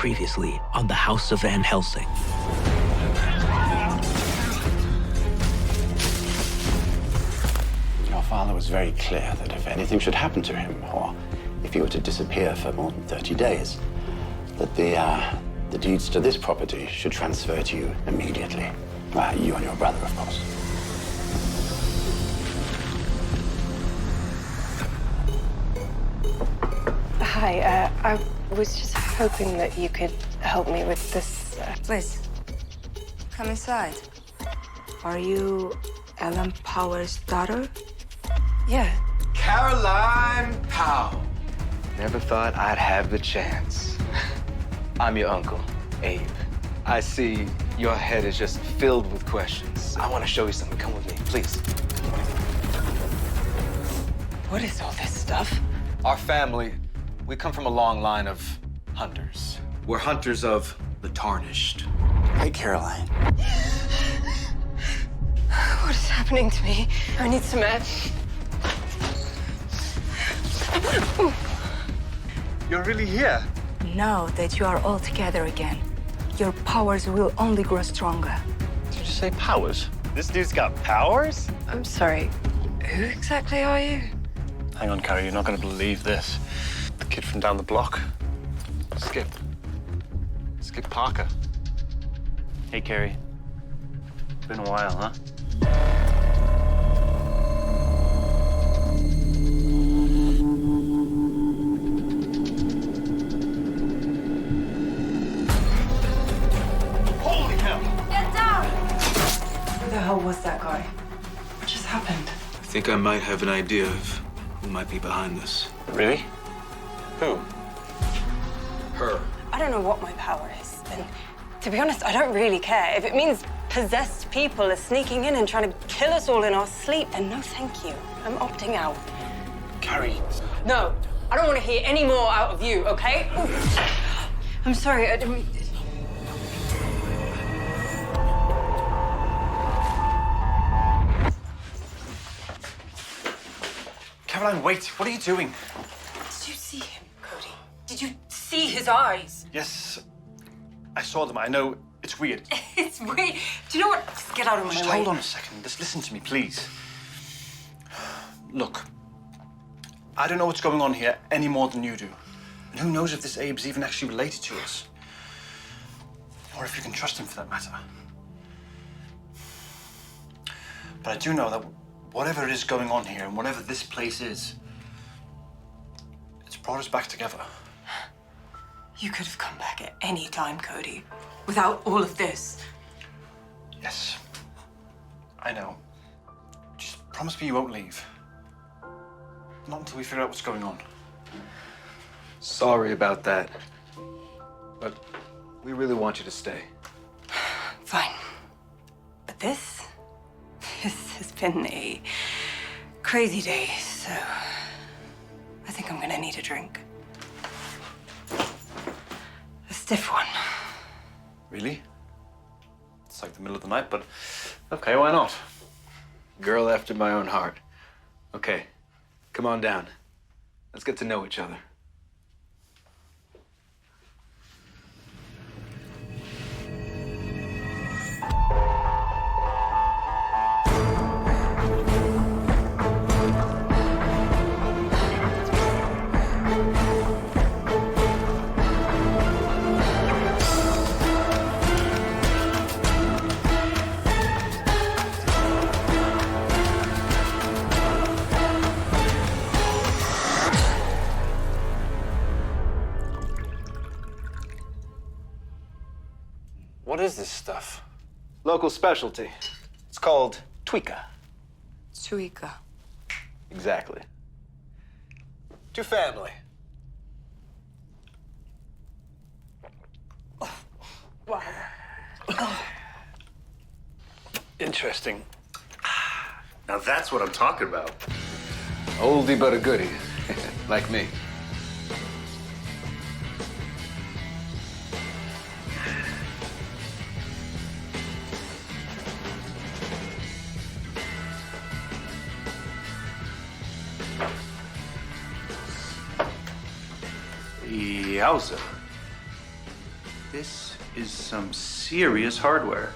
Previously on the House of Van Helsing. Your father was very clear that if anything should happen to him, or if he were to disappear for more than 30 days, that the deeds to this property should transfer to you immediately. You and your brother, of course. Hi, I was just hoping that you could help me with this. Please, come inside. Are you Ellen Power's daughter? Yeah. Caroline Powell. Never thought I'd have the chance. I'm your uncle, Abe. I see your head is just filled with questions. I want to show you something. Come with me, please. What is all this stuff? Our family, we come from a long line of hunters. We're hunters of the tarnished. Hey, Caroline. What is happening to me? I need some air. You're really here? Know that you are all together again. Your powers will only grow stronger. Did you just say powers? This dude's got powers? I'm sorry. Who exactly are you? Hang on, Carrie, you're not going to believe this. The kid from down the block. Skip. Skip Parker. Hey, Carrie. Been a while, huh? Holy hell! Get down! Who the hell was that guy? What just happened? I think I might have an idea of who might be behind this. Really? Who? Her. I don't know what my power is, and to be honest, I don't really care. If it means possessed people are sneaking in and trying to kill us all in our sleep, then no thank you. I'm opting out. Carrie. No, I don't want to hear any more out of you, okay? Ooh. I'm sorry, I didn't... Caroline, wait. What are you doing? Did you see him, Cody? Did you see his eyes? Yes, I saw them. I know it's weird. It's weird. Do you know what? Just get out of my Just way. hold on a second. Just listen to me, please. Look, I don't know what's going on here any more than you do. And who knows if this Abe's even actually related to us? Or if you can trust him for that matter. But I do know that whatever is going on here and whatever this place is, it's brought us back together. You could have come back at any time, Cody, without all of this. Yes, I know. Just promise me you won't leave. Not until we figure out what's going on. Sorry about that. But we really want you to stay. Fine. But this has been a crazy day, so I think I'm gonna need a drink. A stiff one. Really? It's like the middle of the night, but okay, why not? Girl after my own heart. Okay, come on down. Let's get to know each other. What is this stuff? Local specialty. It's called Tweeka. Suika. Exactly. To family. Wow. Interesting. Now that's what I'm talking about. Oldie but a goodie. Like me. Yowza. This is some serious hardware.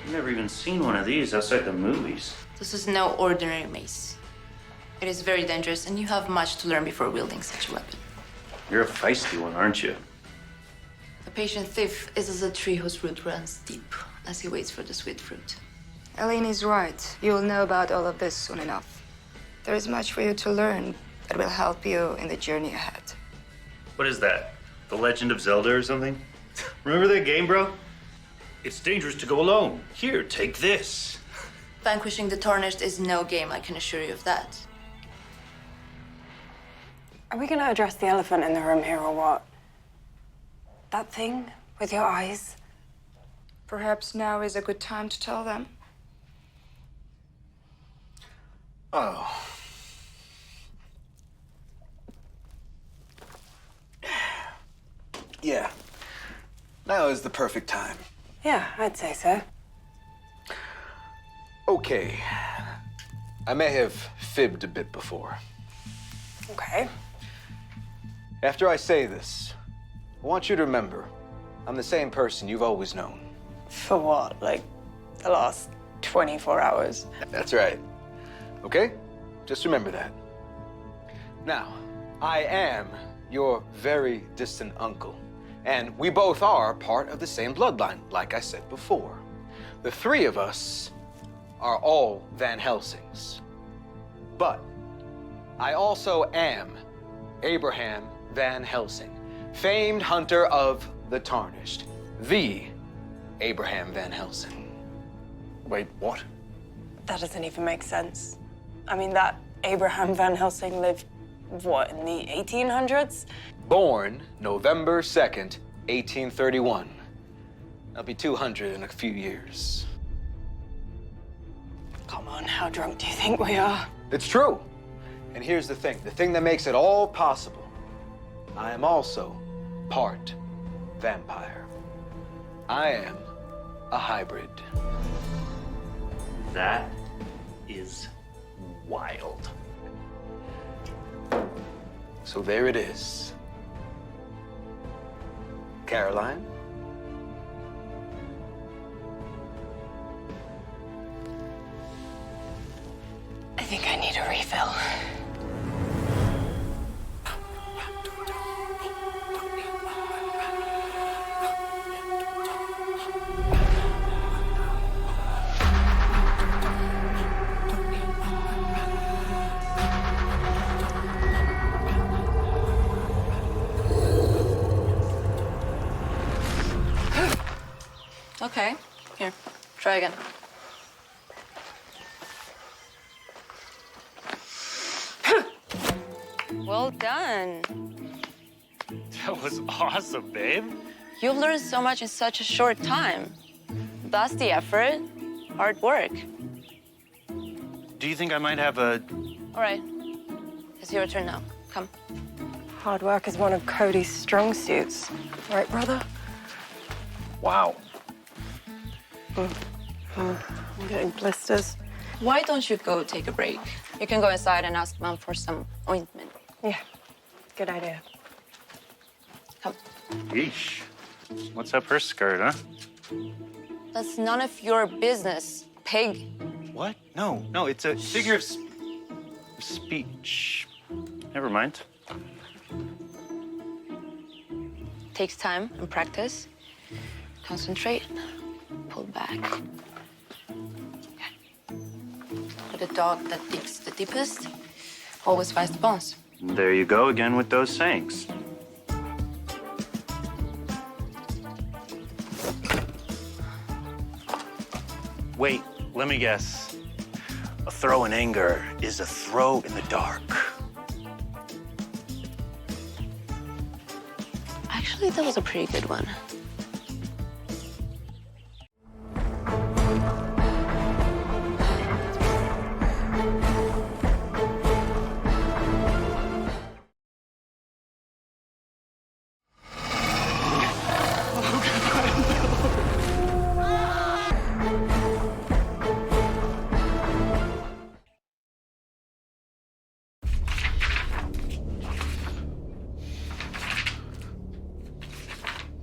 I've never even seen one of these outside the movies. This is no ordinary mace. It is very dangerous, and you have much to learn before wielding such a weapon. You're a feisty one, aren't you? A patient thief is as a tree whose root runs deep as he waits for the sweet fruit. Elaine is right. You will know about all of this soon enough. There is much for you to learn that will help you in the journey ahead. What is that? The Legend of Zelda or something? Remember that game, bro? It's dangerous to go alone. Here, take this. Vanquishing the Tarnished is no game, I can assure you of that. Are we gonna address the elephant in the room here or what? That thing with your eyes? Perhaps now is a good time to tell them. Oh. Yeah. Now is the perfect time. Yeah, I'd say so. Okay. I may have fibbed a bit before. Okay. After I say this, I want you to remember, I'm the same person you've always known. For what? Like, the last 24 hours? That's right. Okay? Just remember that. Now, I am your very distant uncle, and we both are part of the same bloodline, like I said before. The three of us are all Van Helsings. But I also am Abraham Van Helsing, famed hunter of the Tarnished, the Abraham Van Helsing. Wait, what? That doesn't even make sense. I mean, that Abraham Van Helsing lived, what, in the 1800s? Born November 2nd, 1831. I'll be 200 in a few years. Come on, how drunk do you think we are? It's true. And here's the thing that makes it all possible. I am also part vampire. I am a hybrid. That is wild. So there it is. Caroline? I think I need a refill. Okay, here, try again. Well done. That was awesome, babe. You've learned so much in such a short time. That's the effort, hard work. Do you think I might have a... All right, it's your turn now. Come. Hard work is one of Cody's strong suits. Right, brother? Wow. I'm getting blisters. Why don't you go take a break? You can go inside and ask Mom for some ointment. Yeah, good idea. Come. Yeesh. What's up her skirt, huh? That's none of your business, pig. What? No, it's a figure of speech. Never mind. Takes time and practice. Concentrate. Pull back. But a dog that digs the deepest always finds the bones. There you go again with those sayings. Wait, let me guess. A throw in anger is a throw in the dark. Actually, that was a pretty good one.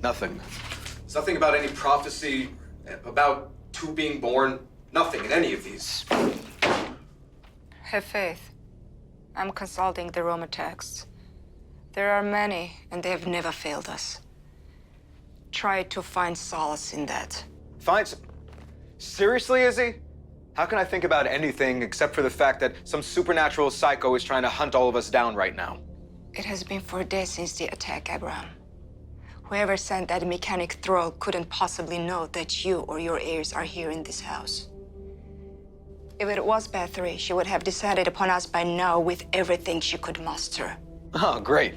Nothing. It's nothing about any prophecy, about two being born. Nothing in any of these. Have faith. I'm consulting the Roman texts. There are many, and they have never failed us. Try to find solace in that. Seriously, Izzy? How can I think about anything except for the fact that some supernatural psycho is trying to hunt all of us down right now? It has been 4 days since the attack, Abraham. Whoever sent that mechanic thrall couldn't possibly know that you or your heirs are here in this house. If it was Bathory, she would have decided upon us by now with everything she could muster. Oh, great.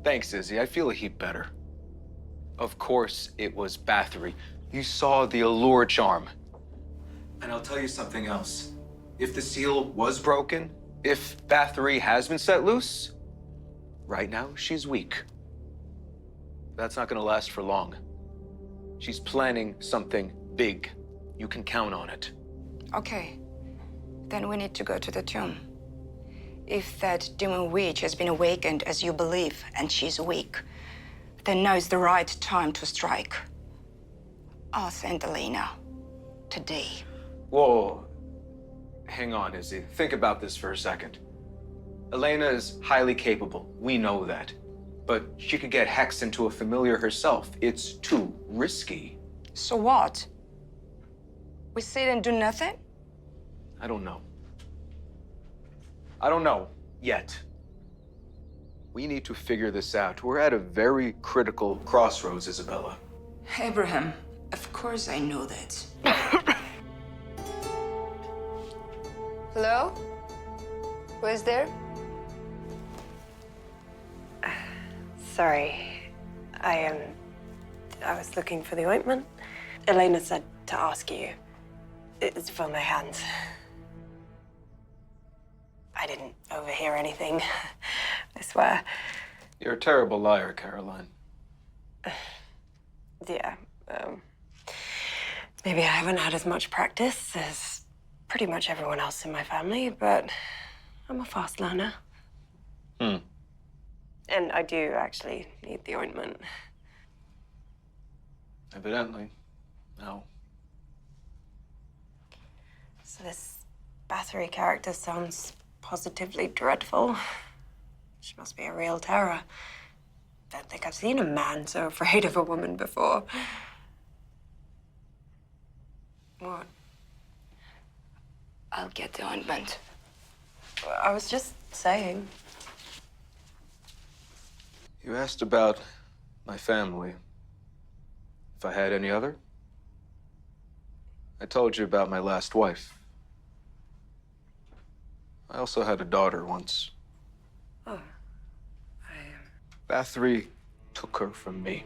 Thanks, Izzy. I feel a heap better. Of course it was Bathory. You saw the allure charm. And I'll tell you something else. If the seal was broken, if Bathory has been set loose, right now she's weak. That's not gonna last for long. She's planning something big. You can count on it. Okay. Then we need to go to the tomb. If that demon witch has been awakened as you believe, and she's weak, then now is the right time to strike. I'll send Elena. Today. Whoa. Hang on, Izzy. Think about this for a second. Elena is highly capable. We know that. But she could get hexed into a familiar herself. It's too risky. So what? We sit and do nothing? I don't know. I don't know yet. We need to figure this out. We're at a very critical crossroads, Izabela. Abraham, of course I know that. Hello? Who is there? Sorry. I was looking for the ointment. Elena said to ask you. It's for my hands. I didn't overhear anything, I swear. You're a terrible liar, Caroline. Yeah, maybe I haven't had as much practice as pretty much everyone else in my family, but I'm a fast learner. And I do actually need the ointment. Evidently. No. So this Bathory character sounds positively dreadful. She must be a real terror. Don't think I've seen a man so afraid of a woman before. What? I'll get the ointment. I was just saying. You asked about my family. If I had any other? I told you about my last wife. I also had a daughter once. Oh. Bathory took her from me.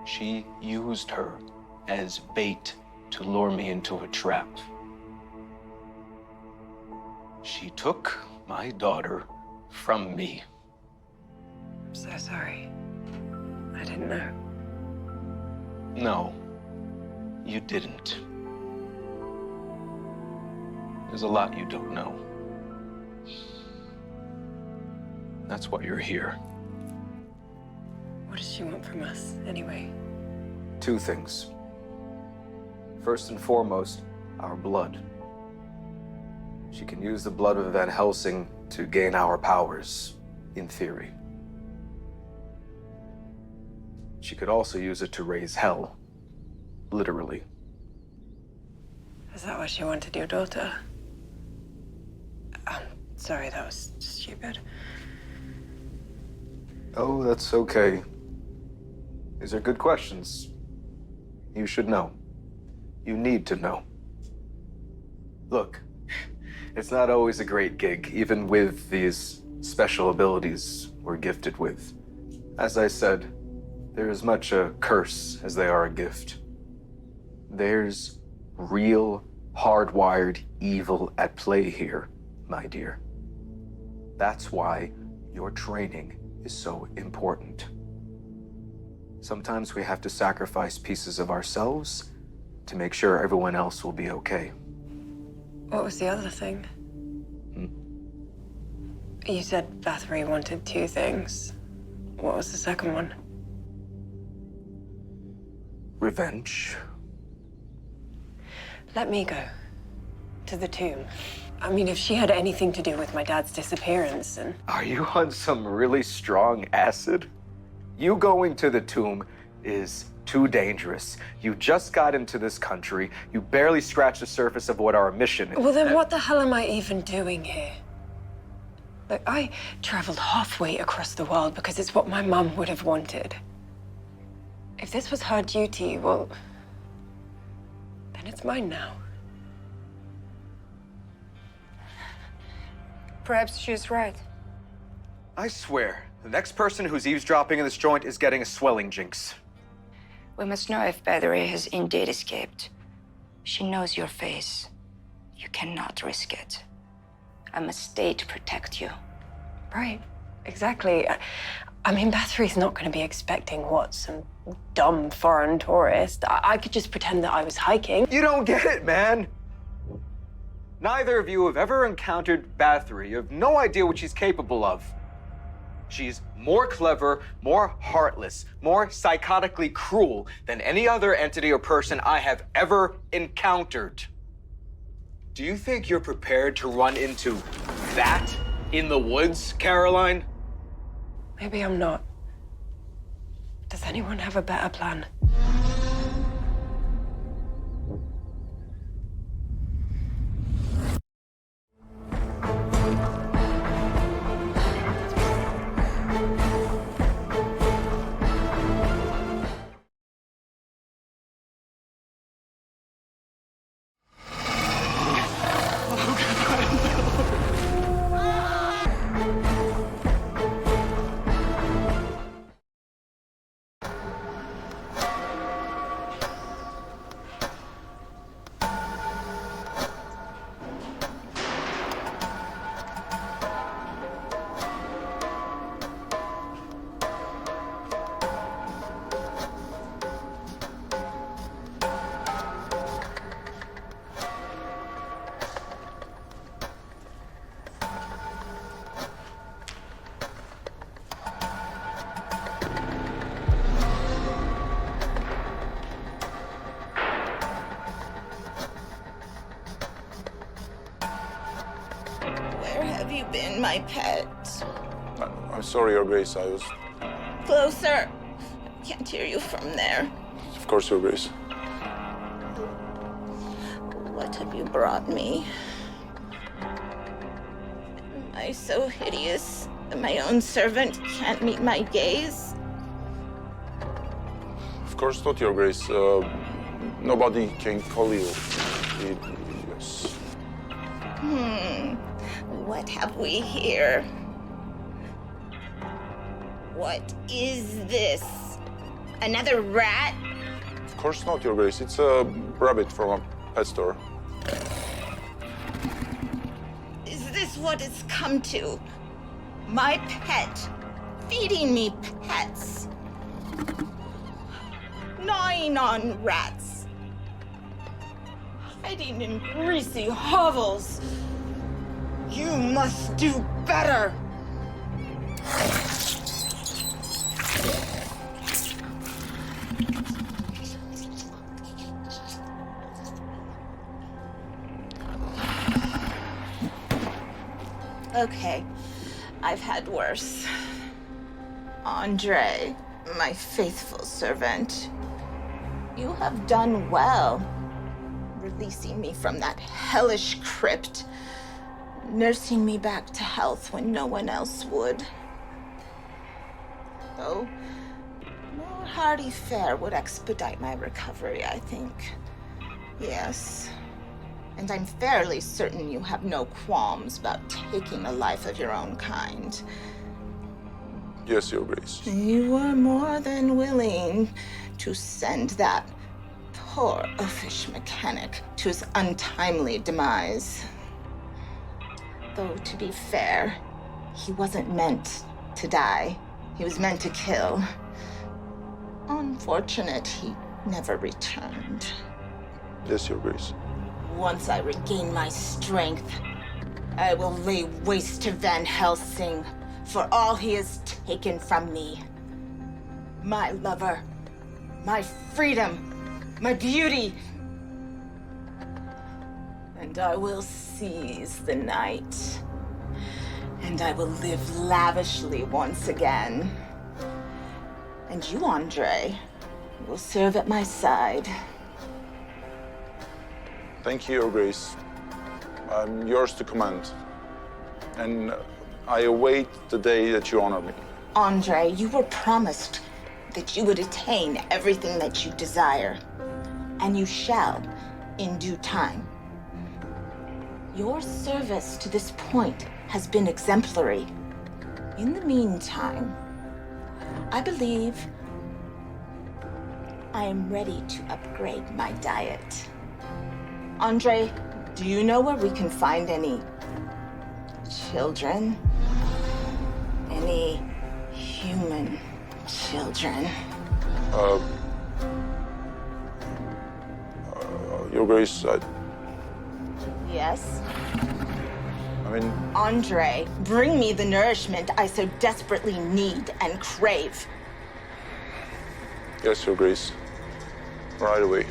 She used her as bait to lure me into a trap. She took my daughter from me. I'm so sorry. I didn't know. No, you didn't. There's a lot you don't know. That's why you're here. What does she want from us, anyway? 2 things. First and foremost, our blood. She can use the blood of Van Helsing to gain our powers, in theory. She could also use it to raise hell, literally. Is that why she wanted your daughter? Sorry, that was stupid. Oh, that's okay. These are good questions. You should know. You need to know. Look, it's not always a great gig, even with these special abilities we're gifted with. As I said, they're as much a curse as they are a gift. There's real, hardwired evil at play here, my dear. That's why your training is so important. Sometimes we have to sacrifice pieces of ourselves to make sure everyone else will be okay. What was the other thing? You said Bathory wanted 2 things. What was the second one? Revenge. Let me go. To the tomb. I mean, if she had anything to do with my dad's disappearance, and... Are you on some really strong acid? You going to the tomb is too dangerous. You just got into this country. You barely scratched the surface of what our mission is. Well, then what the hell am I even doing here? Look, I traveled halfway across the world because it's what my mum would have wanted. If this was her duty, well, then it's mine now. Perhaps she's right. I swear, the next person who's eavesdropping in this joint is getting a swelling jinx. We must know if Bathory has indeed escaped. She knows your face. You cannot risk it. I must stay to protect you. Right, exactly. I mean, Bathory's not going to be expecting what, some dumb foreign tourist. I could just pretend that I was hiking. You don't get it, man. Neither of you have ever encountered Bathory. You have no idea what she's capable of. She's more clever, more heartless, more psychotically cruel than any other entity or person I have ever encountered. Do you think you're prepared to run into that in the woods, Caroline? Maybe I'm not. Does anyone have a better plan? Have you been, my pet? I'm sorry, Your Grace. I was... Closer. I can't hear you from there. Of course, Your Grace. What have you brought me? Am I so hideous that my own servant can't meet my gaze? Of course not, Your Grace. Nobody can call you. Yes. What have we here? What is this? Another rat? Of course not, Your Grace. It's a rabbit from a pet store. Is this what it's come to? My pet feeding me pets, gnawing on rats, hiding in greasy hovels. You must do better. Okay, I've had worse. Andre, my faithful servant, you have done well, releasing me from that hellish crypt, nursing me back to health when no one else would. Though, more hearty fare would expedite my recovery, I think. Yes. And I'm fairly certain you have no qualms about taking a life of your own kind. Yes, Your Grace. You were more than willing to send that poor oafish mechanic to his untimely demise. Though, to be fair, he wasn't meant to die. He was meant to kill. Unfortunate, he never returned. Yes, Your Grace. Once I regain my strength, I will lay waste to Van Helsing for all he has taken from me. my lover, my freedom, my beauty. And I will seize the night. And I will live lavishly once again. And you, Andre, will serve at my side. Thank you, Your Grace. I'm yours to command. And I await the day that you honor me. Andre, you were promised that you would attain everything that you desire. And you shall in due time. Your service to this point has been exemplary. In the meantime, I believe I am ready to upgrade my diet. Andre, do you know where we can find any children? Any human children? Your Grace, Yes? I mean, Andre, bring me the nourishment I so desperately need and crave. yes, Your Grace. Right away.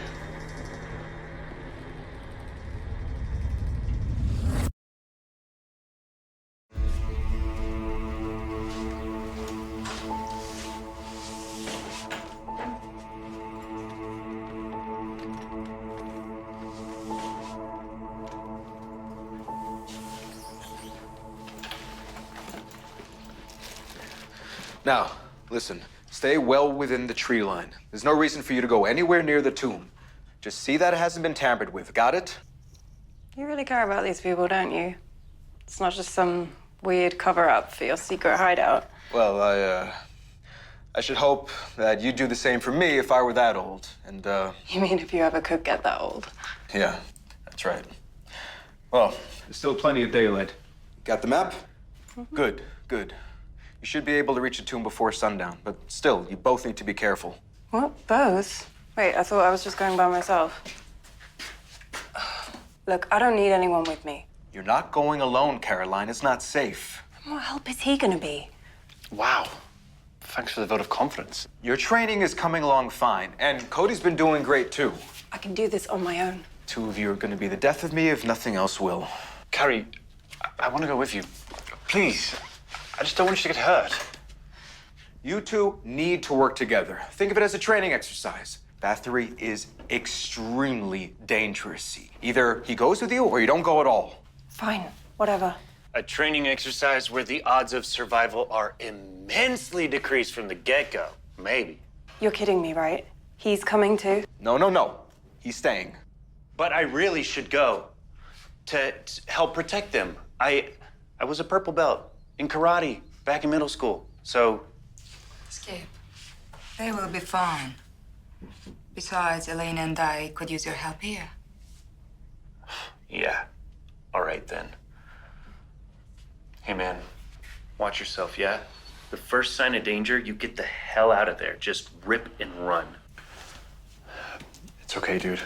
Now, listen. Stay well within the tree line. There's no reason for you to go anywhere near the tomb. Just see that it hasn't been tampered with. Got it? You really care about these people, don't you? It's not just some weird cover-up for your secret hideout. Well, I should hope that you'd do the same for me if I were that old. And, You mean if you ever could get that old? Yeah, that's right. Well, There's still plenty of daylight. got the map? Good, good. You should be able to reach the tomb before sundown, but still, you both need to be careful. What? Both? Wait, I thought I was just going by myself. Look, I don't need anyone with me. You're not going alone, Caroline. It's not safe. What help is he gonna be? Wow. Thanks for the vote of confidence. Your training is coming along fine, and Cody's been doing great too. I can do this on my own. Two of you are going to be the death of me if nothing else will. Carrie, I want to go with you. Please. I just don't want you to get hurt. You two need to work together. Think of it as a training exercise. Bathory is extremely dangerous. Either he goes with you or you don't go at all. Fine, whatever. A training exercise where the odds of survival are immensely decreased from the get-go. Maybe. You're kidding me, right? He's coming too? No. He's staying. But I really should go to help protect them. I was a purple belt in karate back in middle school, so... Skip. They will be fine. Besides, Elaine and I could use your help here. Yeah. All right, then. Hey, man. Watch yourself, yeah? The first sign of danger, you get the hell out of there. Just rip and run. It's okay, dude.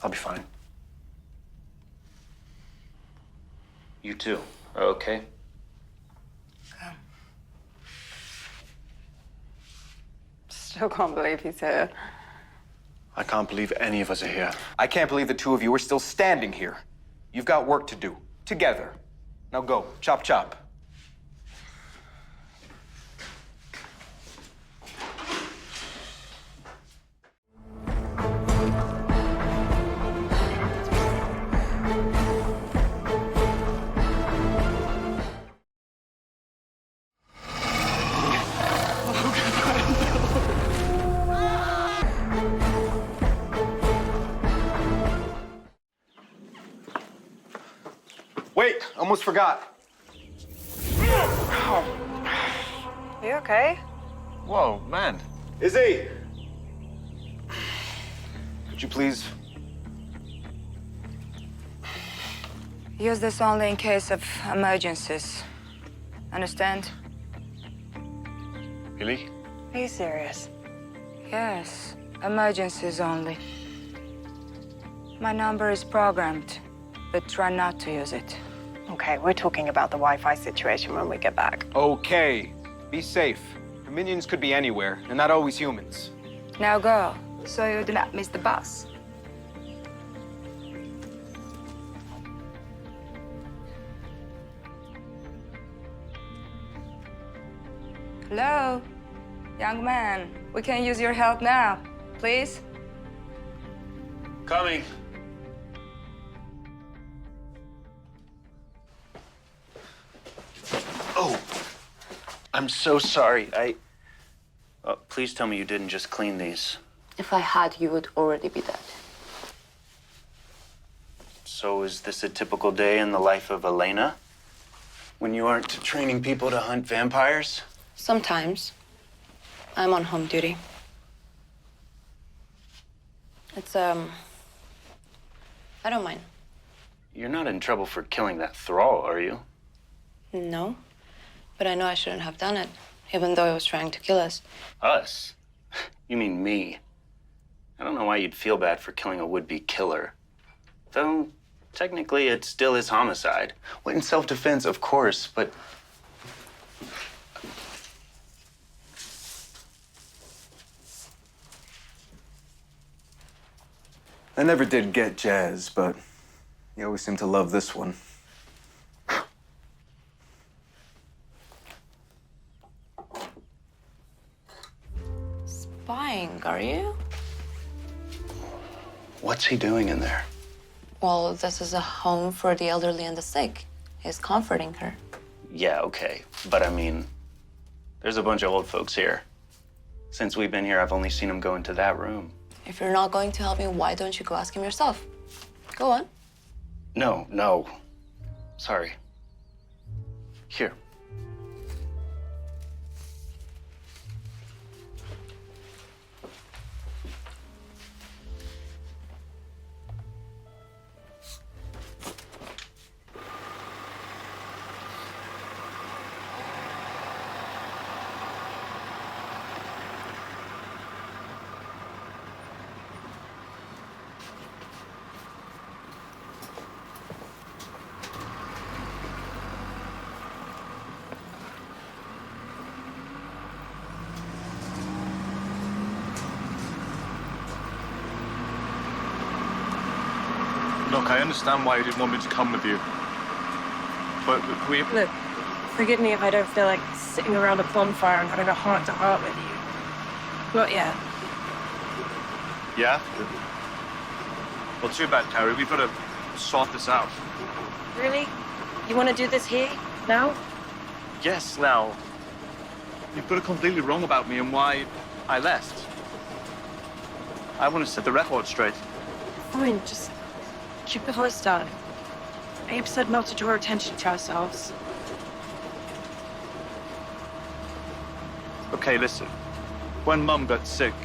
I'll be fine. You too. Okay? Come. Still can't believe he's here. I can't believe any of us are here. I can't believe the two of you are still standing here. You've got work to do. Together. Now go. Chop, chop. Wait, almost forgot. You okay? Whoa, man. Izzy! Could you please? Use this only in case of emergencies. Understand? Really? Are you serious? Yes, emergencies only. My number is programmed, but try not to use it. Okay, we're talking about the Wi-Fi situation when we get back. Okay. Be safe. The minions could be anywhere, and not always humans. Now go, so you do not miss the bus. Hello? Young man, we can use your help now. Please? Coming. Oh, I'm so sorry. Please tell me you didn't just clean these. If I had, you would already be dead. So is this a typical day in the life of Elena? When you aren't training people to hunt vampires? Sometimes. I'm on home duty. It's, I don't mind. You're not in trouble for killing that thrall, are you? No. But I know I shouldn't have done it, even though he was trying to kill us. Us? You mean me? I don't know why you'd feel bad for killing a would-be killer. Though, technically, it still is homicide. Well, in self-defense, of course, but... I never did get jazz, but you always seem to love this one. Spying, are you? What's he doing in there? Well, this is a home for the elderly and the sick. He's comforting her. Yeah, okay. But I mean, there's a bunch of old folks here. Since we've been here, I've only seen him go into that room. If you're not going to help me, why don't you go ask him yourself? Go on. No. Sorry. Here. Look, I understand why you didn't want me to come with you. But we... Look, forgive me if I don't feel like sitting around a bonfire and having a heart-to-heart with you. But yeah. Yeah? Well, too bad, Carrie. We've got to sort this out. Really? You want to do this here? Now? Yes, now. You've got it completely wrong about me and why I left. I want to set the record straight. Fine, just keep the voice down. Abe said not to draw attention to ourselves. Okay, listen. When Mum got sick,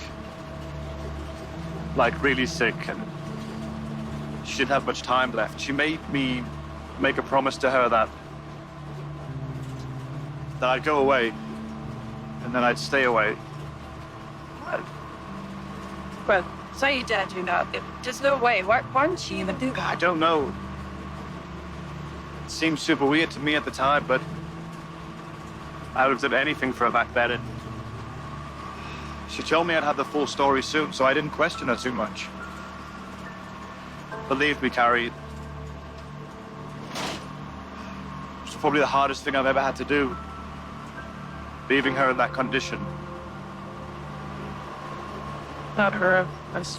like really sick, and she didn't have much time left, she made me make a promise to her that I'd go away, and then I'd stay away. Well, say you dare do that. There's no way. Why wouldn't she even do that? I don't know. It seemed super weird to me at the time, but I would have done anything for her back then. And she told me I'd have the full story soon, so I didn't question her too much. Believe me, Carrie, it's probably the hardest thing I've ever had to do, leaving her in that condition. Not her. I was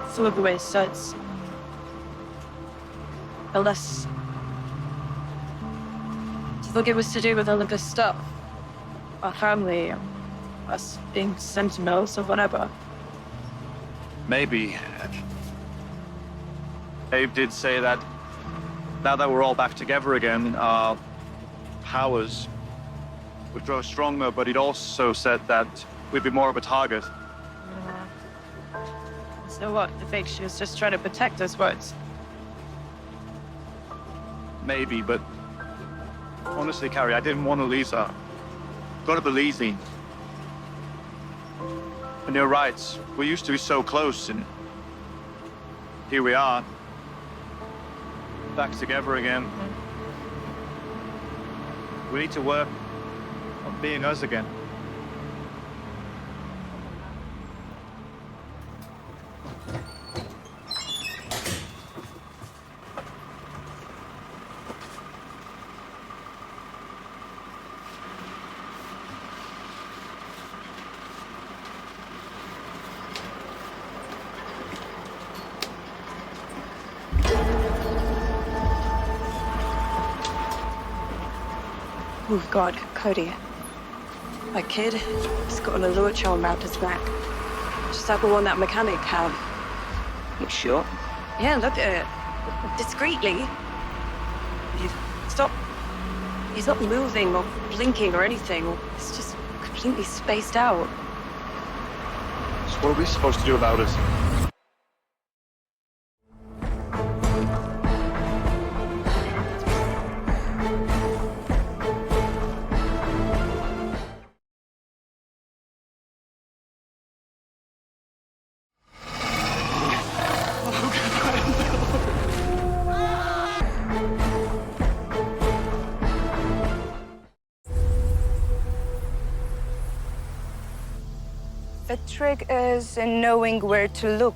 full of the way it says. Unless... Do you think it was to do with all of this stuff? Our family, us being sentinels or whatever? Maybe. Abe did say that now that we're all back together again, our powers would grow stronger, but he'd also said that we'd be more of a target. So what? You think she was just trying to protect us, words? Maybe, but honestly, Carrie, I didn't want to lose her. Gotta believe me. And you're right, we used to be so close, and here we are, back together again. We need to work on being us again. Oh, God, Cody. That kid, he's got an alert charm around his neck. Just like the one that mechanic had. You sure? Yeah, look at it. Discreetly. He's not moving or blinking or anything. It's just completely spaced out. So what are we supposed to do about it? The trick is in knowing where to look.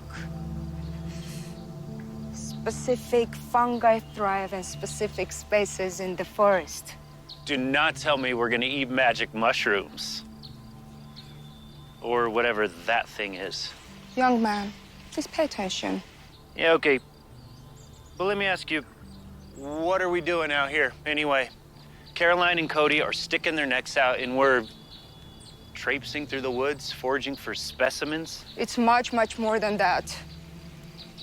Specific fungi thrive in specific spaces in the forest. Do not tell me we're gonna eat magic mushrooms. Or whatever that thing is. Young man, please pay attention. Yeah, okay. But let me ask you, what are we doing out here anyway? Caroline and Cody are sticking their necks out and we're traipsing through the woods, foraging for specimens? It's much, much more than that.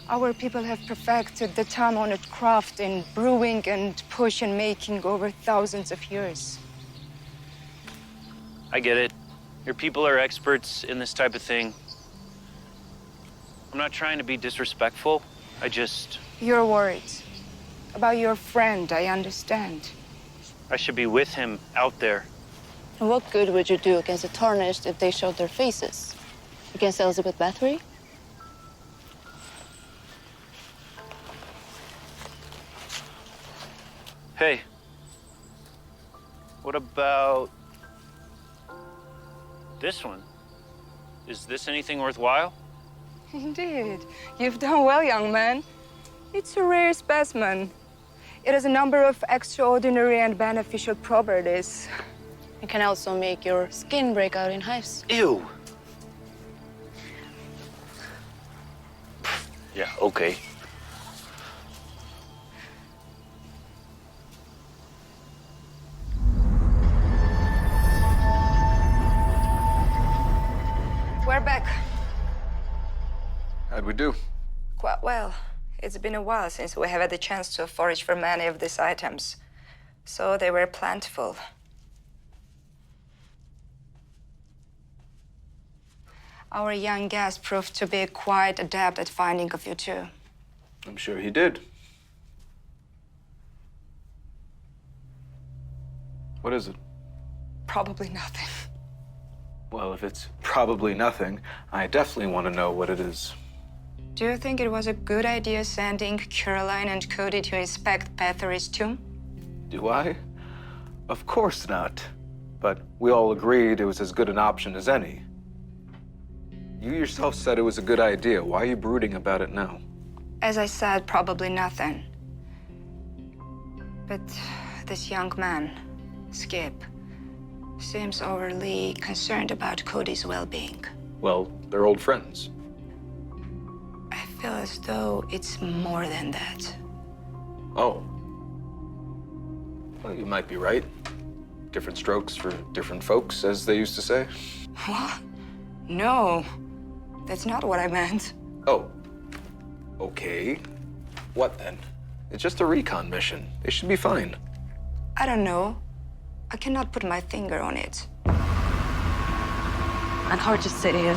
Our people have perfected the time-honored craft in brewing and potion making over thousands of years. I get it. Your people are experts in this type of thing. I'm not trying to be disrespectful. You're worried. About your friend, I understand. I should be with him out there. And what good would you do against the Tarnished if they showed their faces? Against Elizabeth Bathory? Hey, what about this one? Is this anything worthwhile? Indeed. You've done well, young man. It's a rare specimen. It has a number of extraordinary and beneficial properties. It can also make your skin break out in hives. Ew. Yeah, okay. We're back. How'd we do? Quite well. It's been a while since we have had the chance to forage for many of these items, so they were plentiful. Our young guest proved to be quite adept at finding a few too. I'm sure he did. What is it? Probably nothing. Well, if it's probably nothing, I definitely want to know what it is. Do you think it was a good idea sending Caroline and Cody to inspect Bathory's tomb? Do I? Of course not. But we all agreed it was as good an option as any. You yourself said it was a good idea. Why are you brooding about it now? As I said, probably nothing. But this young man, Skip, seems overly concerned about Cody's well-being. Well, they're old friends. I feel as though it's more than that. Oh. Well, you might be right. Different strokes for different folks, as they used to say. What? No, that's not what I meant. Oh. Okay. What then? It's just a recon mission. They should be fine. I don't know. I cannot put my finger on it. I can't just sit here.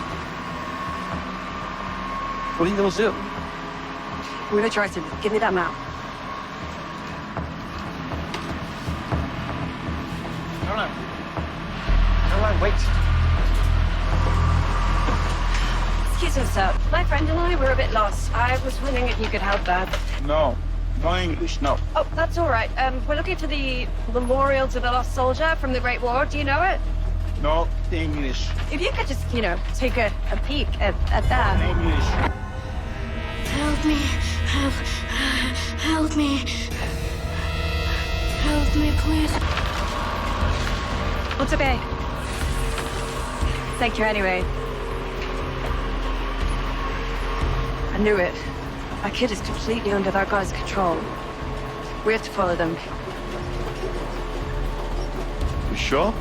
What are you gonna do? I'm gonna try to give me that map. Caroline, wait. Excuse me, sir. My friend and I were a bit lost. I was wondering if you could help us. No, no English, no. Oh, that's all right. We're looking for the memorial to the lost soldier from the Great War. Do you know it? No English. If you could just, take a peek at that. English. Help me. Help me. Help me, please. It's okay. Thank you anyway. I knew it. That kid is completely under that guy's control. We have to follow them. sure?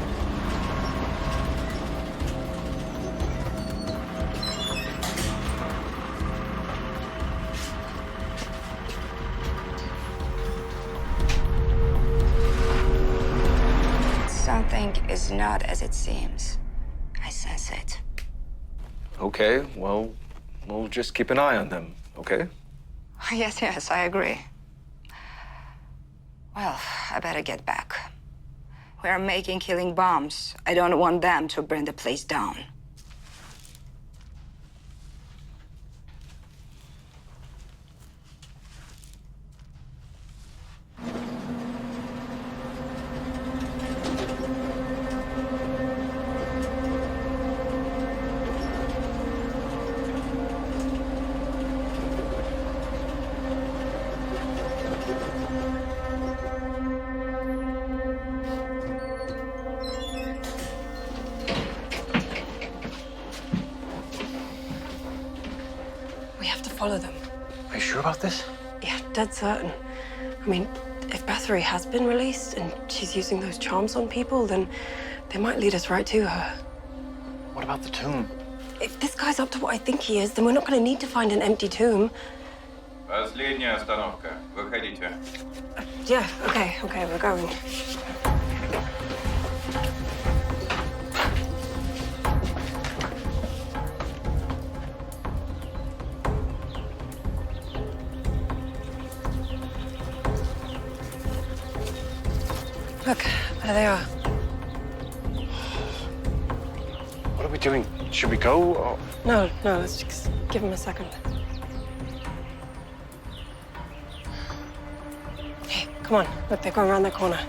Something is not as it seems. I sense it. Okay, well, we'll just keep an eye on them, okay? Yes, I agree. Well, I better get back. We are making killing bombs. I don't want them to burn the place down. Follow them. Are you sure about this? Yeah, dead certain. I mean, if Bathory has been released and she's using those charms on people, then they might lead us right to her. What about the tomb? If this guy's up to what I think he is, then we're not going to need to find an empty tomb. Последняя остановка. Выходите. Yeah, okay, we're going. Look, there they are. What are we doing? Should we go or... No, let's just give him a second. Hey, come on. Look, they're going around that corner.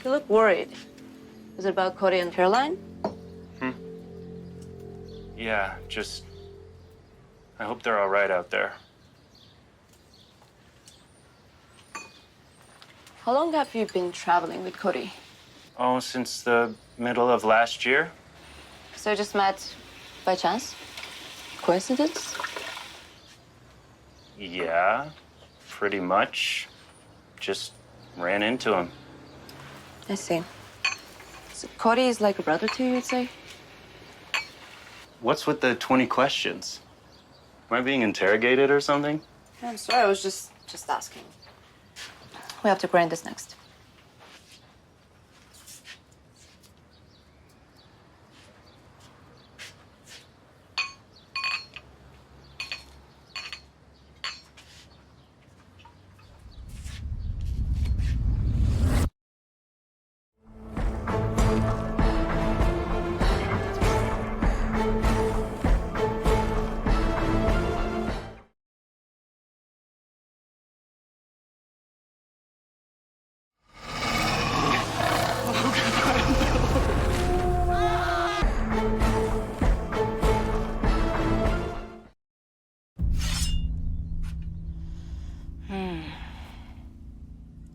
You look worried. Is it about Cody and Caroline? Yeah, just... I hope they're all right out there. How long have you been traveling with Cody? Oh, since the middle of last year. So you just met by chance? Coincidence? Yeah, pretty much. Just ran into him. I see. So Cody is like a brother to you, you'd say? What's with the 20 questions? Am I being interrogated or something? I'm sorry, I was just asking. We have to grind this next.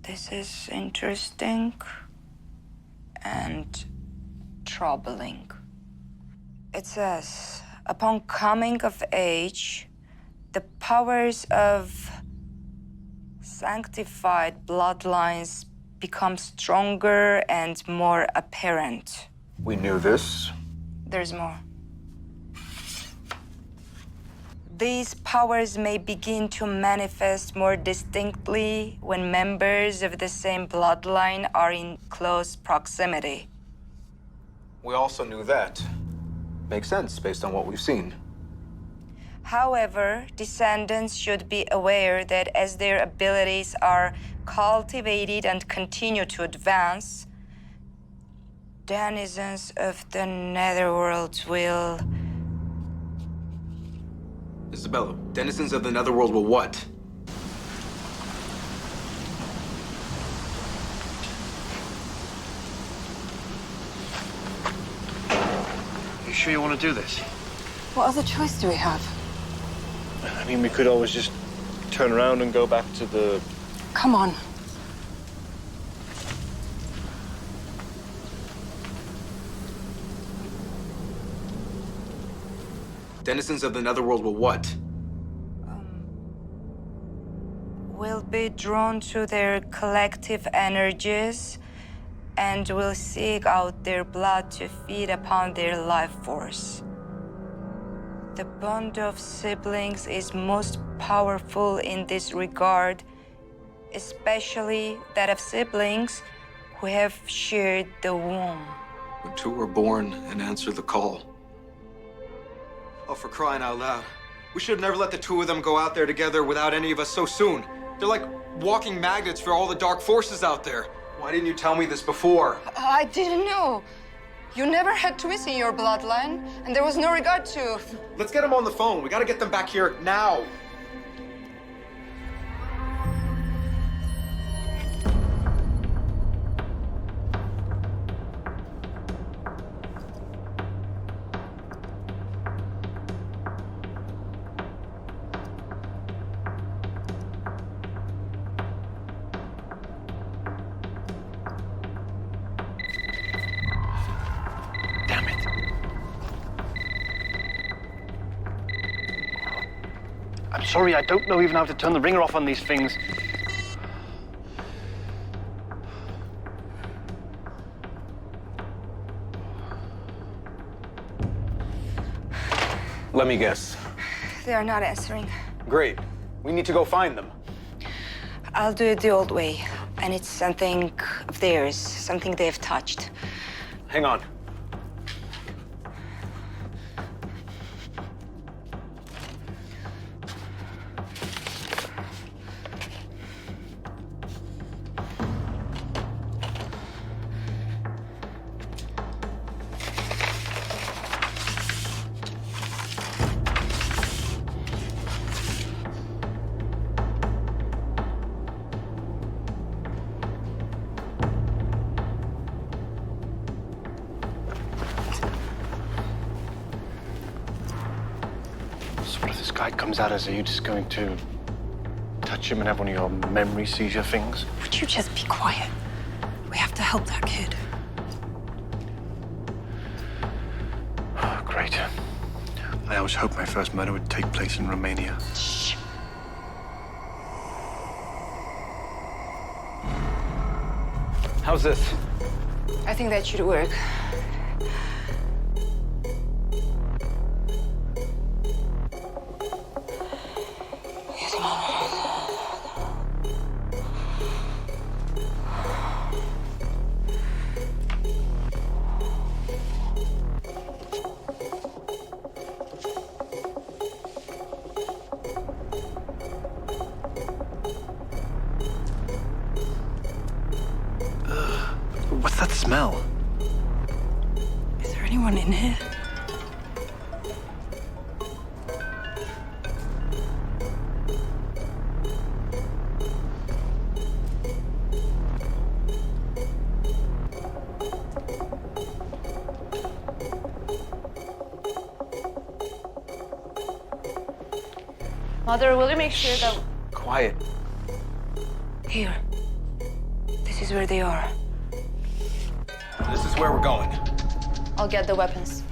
This is interesting and troubling. It says, upon coming of age, the powers of sanctified bloodlines become stronger and more apparent. We knew this. There's more. These powers may begin to manifest more distinctly when members of the same bloodline are in close proximity. We also knew that. Makes sense based on what we've seen. However, descendants should be aware that as their abilities are cultivated and continue to advance, denizens of the netherworld will... Izabela, denizens of the netherworld will what? sure you want to do this? What other choice do we have? I mean, we could always just turn around and go back to the... Come on. Denizens of the Netherworld will what? Will be drawn to their collective energies and will seek out their blood to feed upon their life force. The bond of siblings is most powerful in this regard, especially that of siblings who have shared the womb. The two were born and answered the call. Oh, for crying out loud. We should have never let the two of them go out there together without any of us so soon. They're like walking magnets for all the dark forces out there. Why didn't you tell me this before? I didn't know. You never had twins in your bloodline, and there was no regard to... Let's get them on the phone. We gotta get them back here now. I'm sorry, I don't know even how to turn the ringer off on these things. Let me guess. They are not answering. Great. We need to go find them. I'll do it the old way, and it's something of theirs, something they've touched. Hang on. Comes out as are you just going to touch him and have one of your memory seizure things? Would you just be quiet? We have to help that kid. Great. I always hoped my first murder would take place in Romania. Shh. How's this? I think that should work. What's that smell? Is there anyone in here? Mother, will you make sure that... Quiet. Here. This is where they are. This is where we're going. I'll get the weapons.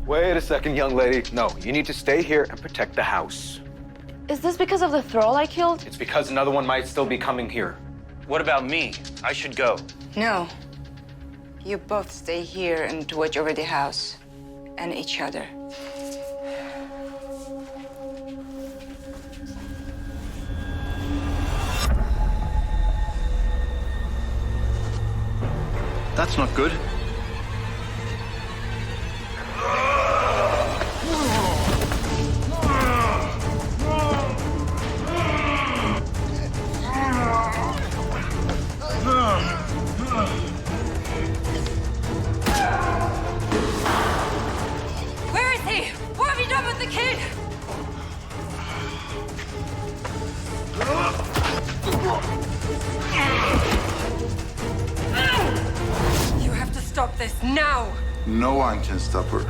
Wait a second, young lady. No, you need to stay here and protect the house. Is this because of the thrall I killed? It's because another one might still be coming here. What about me? I should go. No. You both stay here and watch over the house and each other. That's not good. Where is he? What have you done with the kid? You have to stop this now. No one can stop her.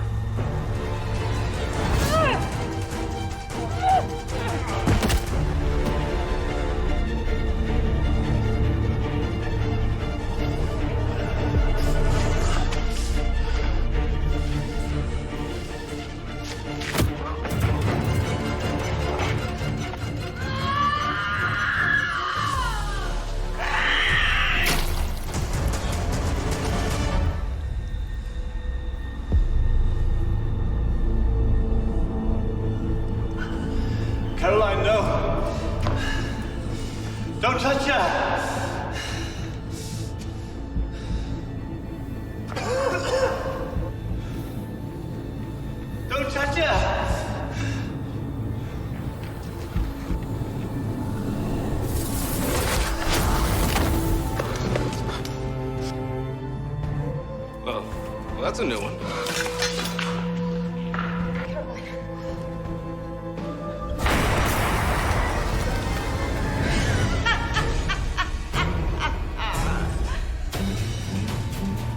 that's a new one.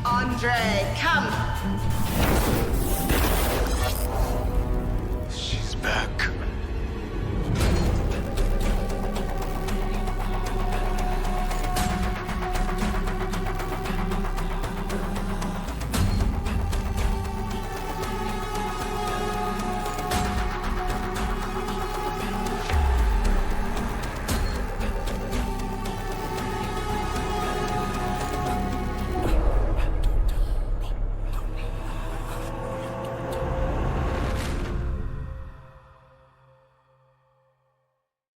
Andre, come.